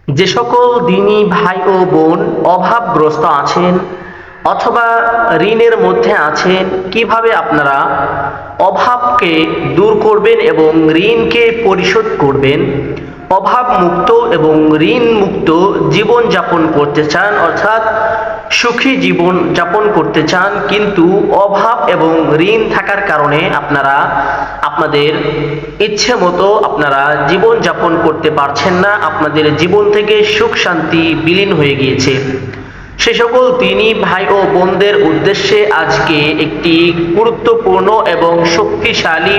যে সকল দিনী ভাই ও বোন অভাবগ্রস্ত আছেন অথবা ঋণের মধ্যে আছেন, কিভাবে আপনারা অভাবকে দূর করবেন এবং ঋণকে পরিশোধ করবেন, অভাব মুক্ত এবং ঋণ মুক্ত জীবন যাপন করতে চান, অর্থাৎ সুখী জীবন যাপন করতে চান, কিন্তু অভাব এবং ঋণ থাকার কারণে আপনারা আপনাদের ইচ্ছে মতো আপনারা জীবন যাপন করতে পারছেন না, আপনাদের জীবন থেকে সুখ শান্তি বিলীন হয়ে গিয়েছে। সে সকল দিনী ভাই ও বোনদের উদ্দেশ্যে আজকে একটি গুরুত্বপূর্ণ এবং শক্তিশালী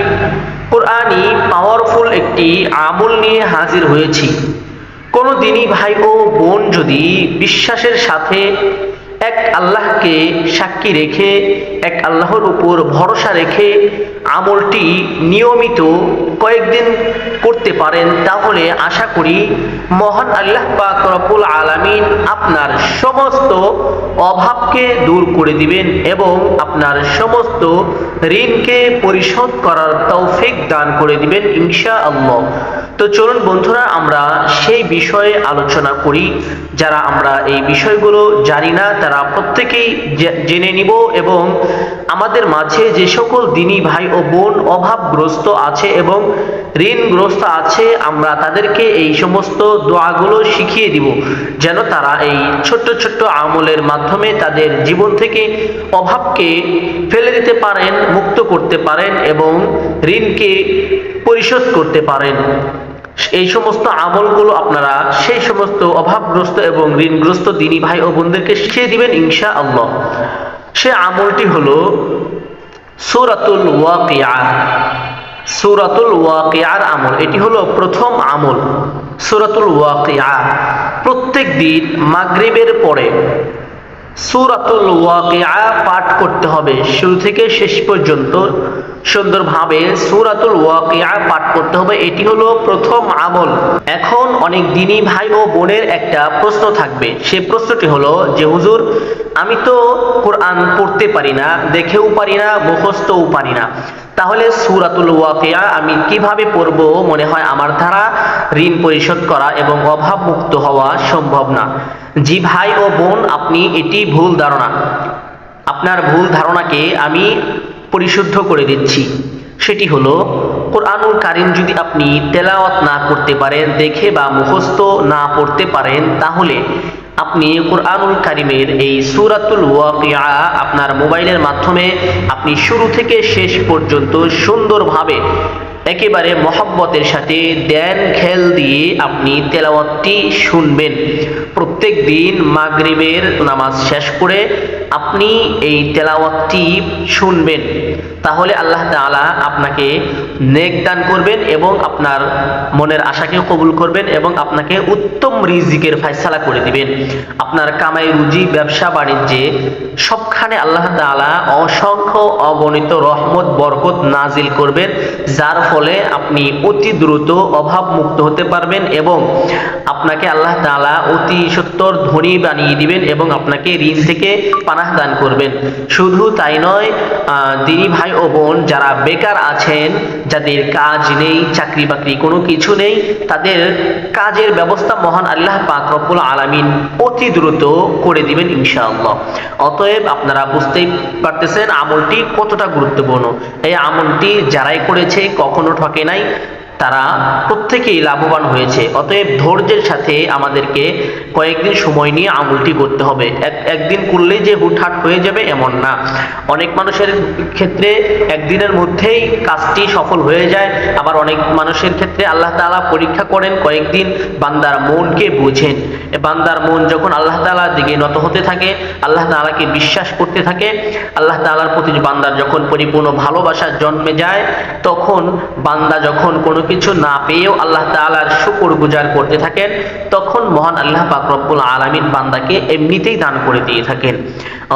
কোরআনি পাওয়ারফুল একটি আমল নিয়ে হাজির হয়েছি। কোনো দিনী ভাই ও বোন যদি বিশ্বাসের সাথে এক আল্লাহকে সাক্ষী রেখে, এক আল্লাহর উপর ভরসা রেখে আমলটি নিয়মিত কয়েকদিন করতে পারেন, তাহলে আশা করি মহান আল্লাহ পাক রব্বুল আলামিন আপনার সমস্ত অভাবকে দূর করে দিবেন এবং আপনার সমস্ত ঋণকে পরিশোধ করার তৌফিক দান করে দিবেন ইনশাআল্লাহ। তো চলুন বন্ধুরা, আমরা সেই বিষয়ে আলোচনা করি। যারা আমরা এই বিষয়গুলো জানি না তারা প্রত্যেকেই জেনে নিব, এবং আমাদের মাঝে যে সকল দিনী ভাই ও বোন অভাবগ্রস্ত আছে এবং ঋণগ্রস্ত আছে, আমরা তাদেরকে এই সমস্ত দোয়াগুলো শিখিয়ে দিব, যেন তারা এই ছোট্ট ছোট্ট আমলের মাধ্যমে তাদের জীবন থেকে অভাবকে ফেলে দিতে পারেন, মুক্ত করতে পারেন এবং ঋণকে পরিশোধ করতে পারেন। এই সমস্ত আমলগুলো আপনারা সেই সমস্ত অভাবগ্রস্ত এবং ঋণগ্রস্ত দিনী ভাই ও বোনদেরকে শিখিয়ে দিবেন ইনশাআল্লাহ। সে আমলটি হলো সূরাতুল ওয়াকিয়া। সূরাতুল ওয়াকিয়ার আমল, এটি হলো প্রথম আমল। সূরাতুল ওয়াকিয়া প্রত্যেক দিন মাগরিবের পরে সূরাতুল ওয়াকিয়া পাঠ করতে হবে, শুরু থেকে শেষ পর্যন্ত সুন্দরভাবে সূরাতুল ওয়াকিয়া পাঠ করতে হবে। এটি হলো প্রথম আমল। এখন অনেক দিনী ভাই ও বোনের একটা প্রশ্ন থাকবে, সেই প্রশ্নটি হলো যে হুজুর, আমি তো কোরআন পড়তে পারি না, দেখেও পারি না, মুখস্থও পারি না, তাহলে সূরাতুল ওয়াকিয়া আমি কিভাবে পড়ব? মনে হয় আমার দ্বারা ঋণ পরিশোধ করা এবং অভাব মুক্ত হওয়া সম্ভব না। জি ভাই ও বোন, আপনি এটি ভুল ধারণা। আপনার ভুল ধারণাকে আমি পরিশুদ্ধ করে দিচ্ছি। সেটি হলো, কোরআনুল কারীম যদি আপনি তেলাওয়াত না করতে পারেন, দেখে বা মুখস্থ না পড়তে পারেন, তাহলে আপনি কোরআনুল কারীমের এই সূরাতুল ওয়াকিয়া আপনার মোবাইলের মাধ্যমে আপনি শুরু থেকে শেষ পর্যন্ত সুন্দরভাবে একেবারে মহব্বতের সাথে দেন খেল দিয়ে আপনি তেলাওয়াতটি শুনবেন। প্রত্যেক দিন মাগরিবের নামাজ শেষ করে আপনি এই তেলাওয়াতটি শুনবেন, তাহলে আল্লাহ তাআলা আপনাকে নেক দান করবেন এবং আপনার মনের আশাকে কবুল করবেন এবং আপনাকে উত্তম রিজিকের ফয়সালা করে দিবেন। আপনার কামাই রুজি, ব্যবসা বাণিজ্যে সবখানে আল্লাহ তাআলা অসংখ্য অগণিত রহমত বরকত নাজিল করবেন, যার ফলে আপনি অতি দ্রুত অভাব মুক্ত হতে পারবেন এবং আপনাকে আল্লাহ তাআলা অতি সত্বর ধনী বানিয়ে দিবেন এবং আপনাকে ঋণ থেকে পানাহ দান করবেন। শুধু তাই নয়, দিনী ভাই ও বোন যারা বেকার আছেন, যাদের কাজ নেই, চাকরি বাকরি কোনো কিছু নেই, তাদের কাজের ব্যবস্থা মহান আল্লাহ পাক রব্বুল আলামিন অতি দ্রুত করে দিবেন ইনশাআল্লাহ। অতএব আপনারা বুঝতেই পারতেছেন আমলটি কতটা গুরুত্বপূর্ণ। এই আমলটি যারাই করেছে কখনো ঠকে নাই, তারা প্রত্যেকেই লাভবান হয়েছে। অতএব ধৈর্যের সাথে আমাদেরকে কয়েকদিন সময় নিয়ে আমলটি করতে হবে। একদিন করলেই যে হুটহাট হয়ে যাবে এমন না। অনেক মানুষের ক্ষেত্রে একদিনের মধ্যেই কাজটি সফল হয়ে যায়, আবার অনেক মানুষের ক্ষেত্রে আল্লাহ তাআলা পরীক্ষা করেন কয়েকদিন, বান্দার মনকে বুঝেন। বান্দার মন যখন আল্লাহ তাআলার দিকে নত হতে থাকে, আল্লাহ তাআলাকে বিশ্বাস করতে থাকে, আল্লাহ তাআলার প্রতি বান্দার যখন পরিপূর্ণ ভালোবাসা জন্মে যায়, তখন বান্দা যখন কোনো কিছু না পেয়েও আল্লাহ তাআলার শুকর গুজার করতে থাকেন, তখন মহান আল্লাহ পাক রব্বুল আলামিন বান্দাকে এমনিতেই দান করে দিয়ে থাকেন।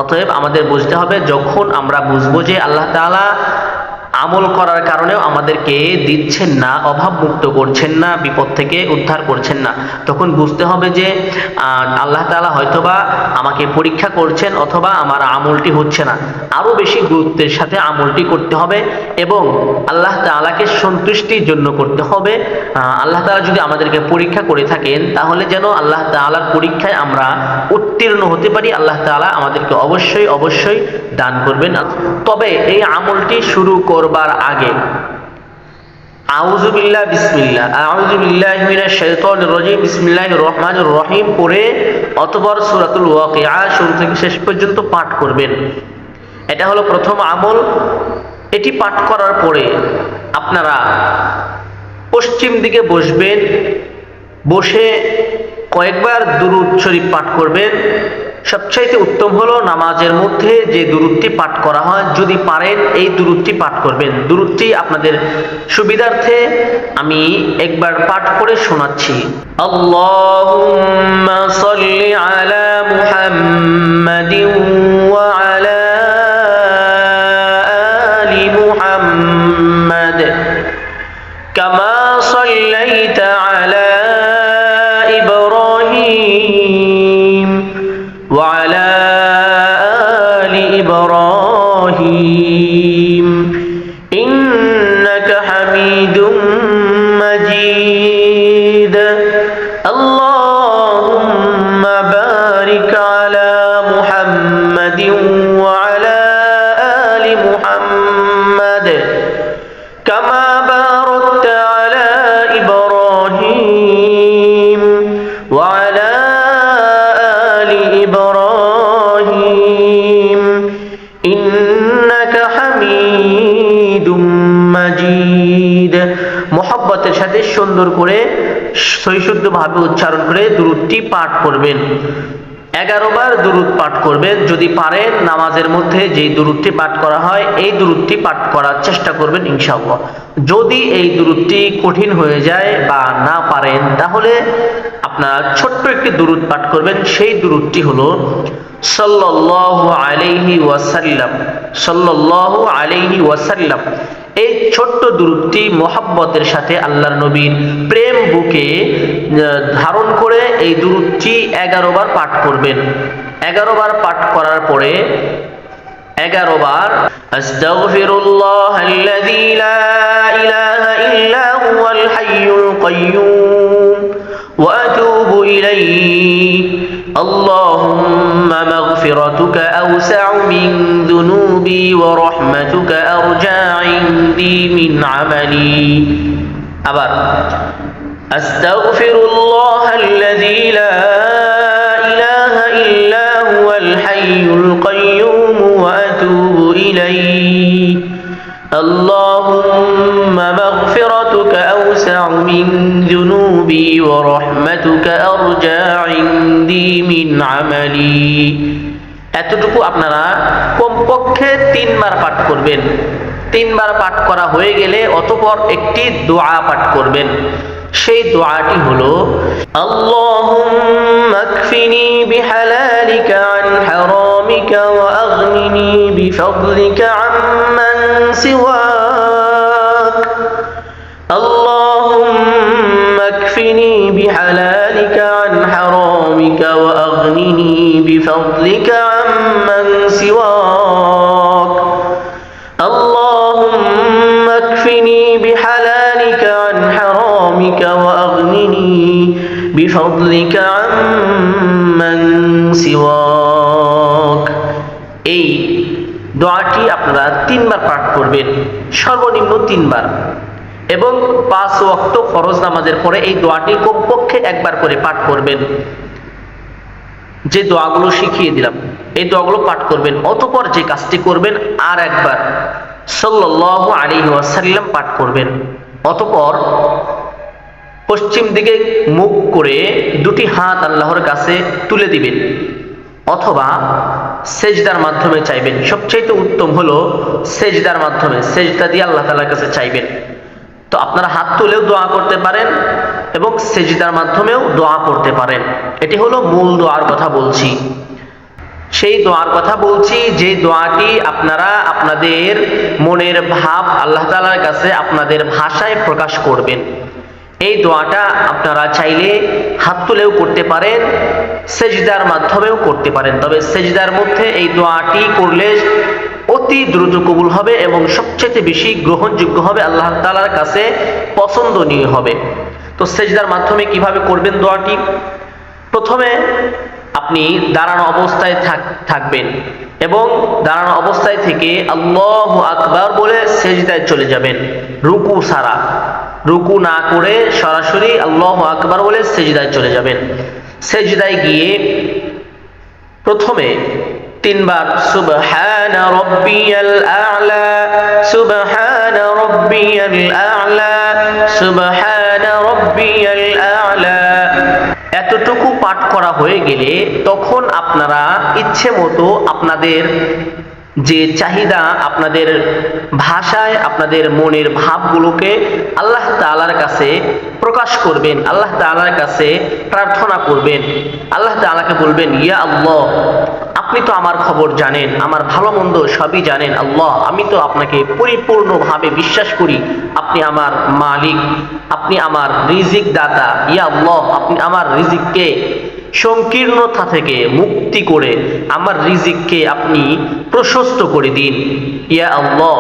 অতএব আমাদের বুঝতে হবে, যখন আমরা বুঝবো যে আল্লাহ তাআলা আমল করার কারণেও আমাদেরকে দিচ্ছেন না, অভাব মুক্ত করছেন না, বিপদ থেকে উদ্ধার করছেন না, তখন বুঝতে হবে যে আল্লাহ তাআলা হয়তোবা আমাকে পরীক্ষা করছেন অথবা আমার আমলটি হচ্ছে না। আরো বেশি গুরুত্বের সাথে আমলটি করতে হবে এবং আল্লাহ তাআলাকে সন্তুষ্টির জন্য করতে হবে। আল্লাহ তাআলা যদি আমাদেরকে পরীক্ষা করে থাকেন তাহলে যেন আল্লাহ তাআলার পরীক্ষায় আমরা উত্তীর্ণ হতে পারি। আল্লাহ তাআলা আমাদেরকে অবশ্যই অবশ্যই দান করবেন। তবে এই আমলটি শুরু করবার আগে আউযু বিল্লাহ বিসমিল্লাহ আউযু বিল্লাহি মিনাশ শাইতানির রাজিম বিসমিল্লাহির রহমানির রহিম পড়ে অতঃপর সূরাতুল ওয়াকিয়া শুরু থেকে শেষ পর্যন্ত পাঠ করবেন। এটা হলো প্রথম আমল। এটি পাঠ করার পরে আপনারা পশ্চিম দিকে বসবেন, বসে কয়েকবার দুরূদ শরীফ পাঠ করবেন। সবচাইতে উত্তম হলো নামাজের মধ্যে যে দুরূদটি পাঠ করা হয়, যদি পারেন এই দুরূদটি পাঠ করবেন। দুরূদটি আপনাদের সুবিধার্থে আমি একবার পাঠ করে শোনাচ্ছি। আল্লাহুম্মা সাল্লি আলা মুহাম্মাদিন ওয়া আলা আলি মুহাম্মাদ কামা সাল্লাইতা আলা ইব্রাহিম وعلى آل إبراهيم إنك حميد مجيد اللهم بارك على محمد وعلى آل محمد كما باركت على إبراهيم وعلى ইব্রাহিম ইন্নাকা হামিদুম মাজিদ। মুহাব্বতের সাথে সুন্দর করে সহিশুদ্ধভাবে উচ্চারণ করে দুরূদটি পাঠ করবেন। 11 বার দুরূদ পাঠ করবেন। যদি পারেন নামাজের মধ্যে যেই দুরূদটি পাঠ করা হয় এই দুরূদটি পাঠ করার চেষ্টা করবেন ইনশাআল্লাহ। যদি এই দুরূদটি কঠিন হয়ে যায় বা না পারেন তাহলে আপনারা ছোট্ট একটি দুরূদ পাঠ করবেন। সেই দুরূদটি হলো সাল্লাল্লাহু আলাইহি ওয়াসাল্লাম, সাল্লাল্লাহু আলাইহি ওয়াসাল্লাম। এই ছোট্ট দুরূদটি মুহাব্বতের সাথে আল্লাহর নবীর প্রেম বুকে ধারণ করে এই দুরূদটি 11 বার পাঠ করবেন। 11 বার পাঠ করার পরে 11 বার আস্তাগফিরুল্লাহাল্লাযী লা ইলাহা ইল্লা হুয়াল হাইয়ুল কাইয়্যুম ওয়া আতুবু ইলাইহি আল্লাহুম্মা মাগফিরাতুকা আওসা'ু মিন যুনুবি ওয়া রাহমাতুকা আরজা 'ইনদি মিন 'আমালি। আবার আস্তাগফিরুল্লাহাল্লাযী লা ইলাহা ইল্লা হুয়াল হাইয়ুল কাইয়্যুম ওয়া আতুবু ইলাইহি আল্লাহুম্মা মাগফিরাতুকা আওসা'ু মিন যুনুবি ওয়া রাহমাতুকা আরজা 'ইনদি মিন 'আমালি। এতটুকু আপনারা কমপক্ষে 3 বার পাঠ করবেন। 3 বার পাঠ করা হয়ে গেলে অতঃপর একটি দোয়া পাঠ করবেন। সেই দোয়াটি হলো আল্লাহুম্মা কফিনি বিহালালিকা আন হারামিকা ওয়া আগনিনি বিফadlika আম্মান সিওয়াক আল্লাহুম্মা কফিনি বিহালালিকা আন হারামিকা ওয়া আগনিনি বিফadlika আম্মান সিওয়াক আল্লাহুম্মা কফিনি বিহালালিকা আন হারামিকা ওয়া আগনিনি বিফadlika আম্মান সিওয়াক। এই দোয়াটি আপনারা 3 বার পাঠ করবেন, সর্বনিম্ন 3 বার, এবং 5 ওয়াক্ত ফরজ নামাজের পরে এই দোয়াটি কমপক্ষে 1 বার করে পাঠ করবেন। যে দোয়াগুলো শিখিয়ে দিলাম এই দোয়াগুলো পাঠ করবেন। অতঃপর যে কাজটি করবেন আর একবার সাল্লাল্লাহু আলাইহি ওয়াসাল্লাম পাঠ করবেন। অতঃপর পশ্চিম দিকে মুখ করে দুটি হাত আল্লাহর কাছে তুলে দিবেন অথবা সেজদার মাধ্যমে চাইবেন। সবচেয়ে উত্তম হলো সেজদার মাধ্যমে, সেজদা দিয়ে আল্লাহ তাআলার কাছে চাইবেন। তো আপনারা হাত তুলেও দোয়া করতে পারেন এবং সেজদার মাধ্যমেও দোয়া করতে পারেন। এটি হলো মূল দোয়ার কথা বলছি। সেই দোয়ার কথা বলছি, যে দোয়াটি আপনারা আপনাদের মনের ভাব আল্লাহ তাআলার কাছে আপনাদের ভাষায় প্রকাশ করবেন। এই দোয়াটা আপনারা চাইলে হাত তুলেও করতে পারেন, সেজদার মাধ্যমেও করতে পারেন। তবে সেজদার মধ্যে এই দোয়াটি করলে অতি দ্রুত কবুল হবে এবং সবচেয়ে বেশি গ্রহণযোগ্য হবে, আল্লাহ তাআলার কাছে পছন্দনীয় হবে। তো সেজদার মাধ্যমে কিভাবে করবেন দোয়াটি? প্রথমে আপনি দাঁড়ানো অবস্থায় থাকবেন এবং দাঁড়ানো অবস্থায় থেকে আল্লাহু আকবার বলে সেজদায় চলে যাবেন, রুকু ছাড়া, রুকু না করে সরাসরি আল্লাহু আকবার বলে সেজদায় চলে যাবেন। সেজদায় গিয়ে প্রথমে তিনবার সুবহানা রাব্বিয়াল আ'লা, সুবহানা রাব্বিয়াল আ'লা, সুবহানা রাব্বিয়াল আ'লা এতটুকু পাঠ করা হয়ে গেলে তখন আপনারা ইচ্ছে মতো আপনাদের যে চাহিদা, আপনাদের ভাষায় আপনাদের মনের ভাবগুলোকে আল্লাহ তাআলার কাছে প্রকাশ করবেন, আল্লাহ তাআলার কাছে প্রার্থনা করবেন। আল্লাহ তাআলাকে বলবেন, ইয়া আল্লাহ, আপনি তো আমার খবর জানেন, আমার ভালো মন্দ সবই জানেন। আল্লাহ, আমি তো আপনাকে পরিপূর্ণভাবে বিশ্বাস করি, আপনি আমার মালিক, আপনি আমার রিজিক দাতা। ইয়া আল্লাহ, আপনি আমার রিজিককে সংকীর্ণতা থেকে মুক্তি করে আমার রিজিককে আপনি প্রশস্ত করে দিন। ইয়া আল্লাহ,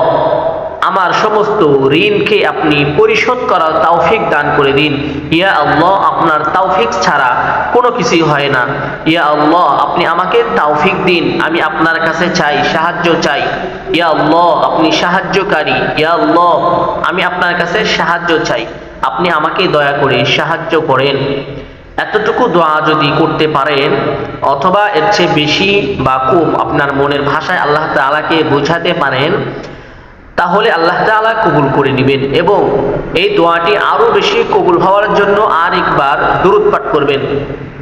আমার সমস্ত ঋণকে আপনি পরিশোধ করার তৌফিক দান করে দিন। ইয়া আল্লাহ, আপনার তৌফিক ছাড়া কোনো কিছুই হয় না। ইয়া আল্লাহ, আপনি আমাকে তৌফিক দিন, আমি আপনার কাছে চাই, সাহায্য চাই। ইয়া আল্লাহ, আপনি সাহায্যকারী। ইয়া আল্লাহ, আমি আপনার কাছে সাহায্য চাই, আপনি আমাকে দয়া করে সাহায্য করেন। এতটুকু দোয়া যদি করতে পারেন অথবা এর চেয়ে বেশি বা কম আপনার মনের ভাষায় আল্লাহ তাআলাকে বোঝাতে পারেন, তাহলে আল্লাহ তাআলা কবুল করে নেবেন। এবং এই দোয়াটি আরো বেশি কবুল হওয়ার জন্য আরেকবার দুরূদ পাঠ করবেন।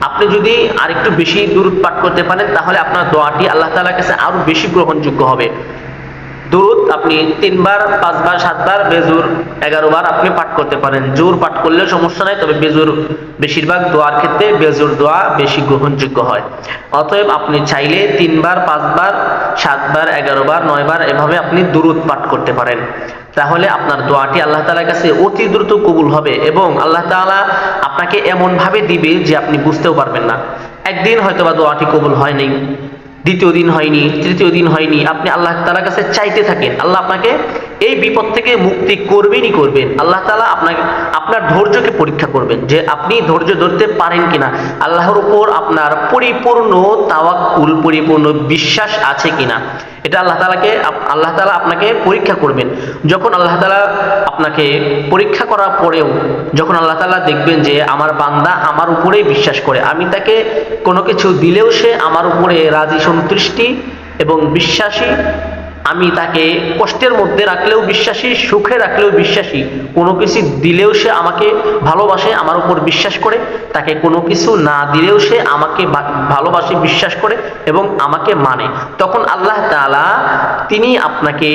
আপনি যদি আরেকটু বেশি দুরূদ পাঠ করতে পারেন তাহলে আপনার দোয়াটি আল্লাহ তাআলার কাছে আরো বেশি গ্রহণযোগ্য হবে। দুরূদ আপনি 3 বার, 5 বার, 7 বার, বেজোর 11 বার আপনি পাঠ করতে পারেন। জোর পাঠ করলেও সমস্যা নাই, তবে বেজোর বেশিরভাগ দোয়ার ক্ষেত্রে বেজোর দোয়া বেশি গ্রহণযোগ্য হয়। অতএব আপনি চাইলে 3 বার, 5 বার, 7 বার, 11 বার, 9 বার এভাবে আপনি দুরূদ পাঠ করতে পারেন। তাহলে আপনার দোয়াটি আল্লাহ তাআলার কাছে অতি দ্রুত কবুল হবে এবং আল্লাহ তাআলা আপনাকে এমন ভাবে দিবে যে আপনি বুঝতেও পারবেন না। একদিন হয়তোবা দোয়াটি কবুল হয় নাই, দ্বিতীয় দিন হয়নি, তৃতীয় দিন হয়নি, আপনি আল্লাহ তাআলার কাছে চাইতে থাকেন, আল্লাহ আপনাকে এই বিপদ থেকে মুক্তি করবেনই করবেন। আল্লাহ তাআলা আপনাকে আপনার ধৈর্যকে পরীক্ষা করবেন যে আপনি ধৈর্য ধরতে পারেন কিনা, আল্লাহর উপর আপনার পরিপূর্ণ তাওয়াক্কুল, পরিপূর্ণ বিশ্বাস আছে কিনা, এটা আল্লাহ তাআলা আপনাকে পরীক্ষা করবেন। যখন আল্লাহ তাআলা আপনাকে পরীক্ষা করার পরেও যখন আল্লাহ তাআলা দেখবেন যে আমার বান্দা আমার উপরেই বিশ্বাস করে, আমি তাকে কোনো কিছু দিলেও সে আমার উপরে রাজি, সন্তুষ্টি এবং বিশ্বাসী, আমি তাকে কষ্টের মধ্যে রাখলেও বিশ্বাসী, সুখে রাখলেও বিশ্বাসী, কোনো কিছু দিলেও সে আমাকে ভালোবাসে, আমার উপর বিশ্বাস করে, তাকে কোনো কিছু না দিলেও সে আমাকে ভালোবাসে, বিশ্বাস করে এবং আমাকে মানে, তখন আল্লাহ তাআলা তিনি আপনাকে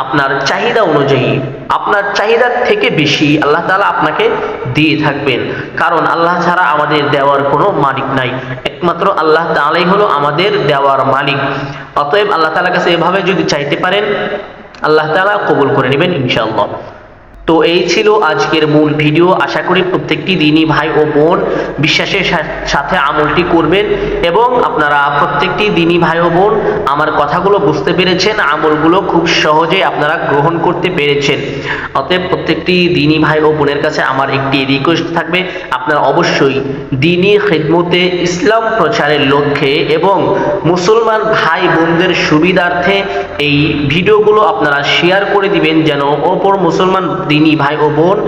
আপনার চাহিদা অনুযায়ী, আপনার চাহিদার থেকে বেশি আল্লাহ তাআলা আপনাকে দিয়ে থাকবেন। কারণ আল্লাহ ছাড়া আমাদের দেওয়ার কোনো মালিক নাই, একমাত্র আল্লাহ তাআলাই হলো আমাদের দেওয়ার মালিক। অতএব আল্লাহ তাআলার কাছে এভাবে যদি চাইতে পারেন আল্লাহ তাআলা কবুল করে নেবেন ইনশাআল্লাহ। তো এই ছিল আজকের মূল ভিডিও। আশা করি প্রত্যেকটি দিনই ভাই ও বোন বিশ্বাসের সাথে আমলটি করবেন এবং আপনারা প্রত্যেকটি দিনই ভাই ও বোন আমার কথাগুলো বুঝতে পেরেছেন, আমলগুলো খুব সহজে আপনারা গ্রহণ করতে পেরেছেন। অতএব প্রত্যেকটি দিনই ভাই ও বোনের কাছে আমার একটি রিকোয়েস্ট থাকবে, আপনারা অবশ্যই দিনী খিদমতে ইসলাম প্রচারের লক্ষ্যে এবং মুসলমান ভাই বোনদের সুবিধার্থে এই ভিডিওগুলো আপনারা শেয়ার করে দিবেন, যেন অপর মুসলমান দিনী ভাই ও বোন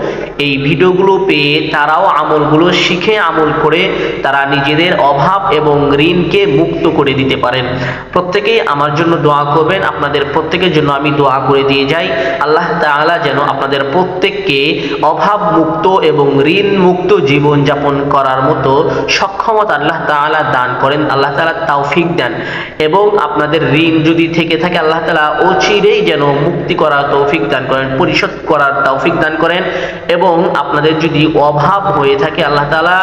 এই ভিডিওগুলো পেয়ে তারাও আমলগুলো শিখে আমল করে তারা নিজেদের অভাব এবং ঋণকে মুক্ত করে দিতে পারেন। প্রত্যেকেই আমার জন্য দোয়া করবেন, আপনাদের প্রত্যেকের জন্য আমি দোয়া করে দিয়ে যাই। আল্লাহ তাআলা যেন আপনাদের প্রত্যেককে অভাব মুক্ত এবং ঋণ মুক্ত জীবন যাপন করার মতো সক্ষমতা আল্লাহ তাআলা দান করেন, আল্লাহ তাআলা তৌফিক দেন এবং আপনাদের ঋণ যদি থেকে থাকে আল্লাহ তাআলা অচিরেই যেন মুক্তি করার তৌফিক দান করেন, পরিশোধ করার তৌফিক তৌফিক দান করেন, এবং আপনাদের যদি অভাব হয়ে থাকে আল্লাহ তাআলা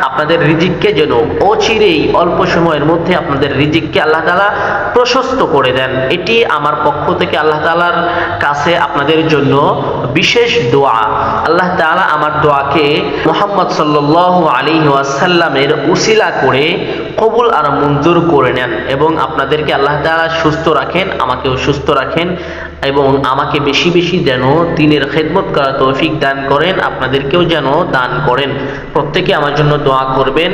আপনাদের রিজিককে যেন অচিরেই অল্প সময়ের মধ্যে আপনাদের রিজিককে আল্লাহ তাআলা প্রশস্ত করে দেন। এটি আমার পক্ষ থেকে আল্লাহ তাআলার কাছে আপনাদের জন্য বিশেষ দোয়া। আল্লাহ তাআলা আমার দোয়াকে মুহাম্মদ সাল্লাল্লাহু আলাইহি ওয়াসাল্লামের উসিলা করে কবুল আর মঞ্জুর করে নেন, এবং আপনাদেরকে আল্লাহ তাআলা সুস্থ রাখেন, আমাকেও সুস্থ রাখেন, এবং আমাকে বেশি বেশি যেন দ্বীনের খেদমত করার তৌফিক দান করেন, আপনাদেরকেও যেন দান করেন। প্রত্যেকে আমার জন্য দোয়া করবেন।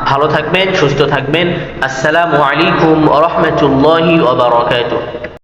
ভালো থাকবেন, সুস্থ থাকবেন। আসসালামু আলাইকুম ওয়া রাহমাতুল্লাহি ওয়া বারাকাতুহু।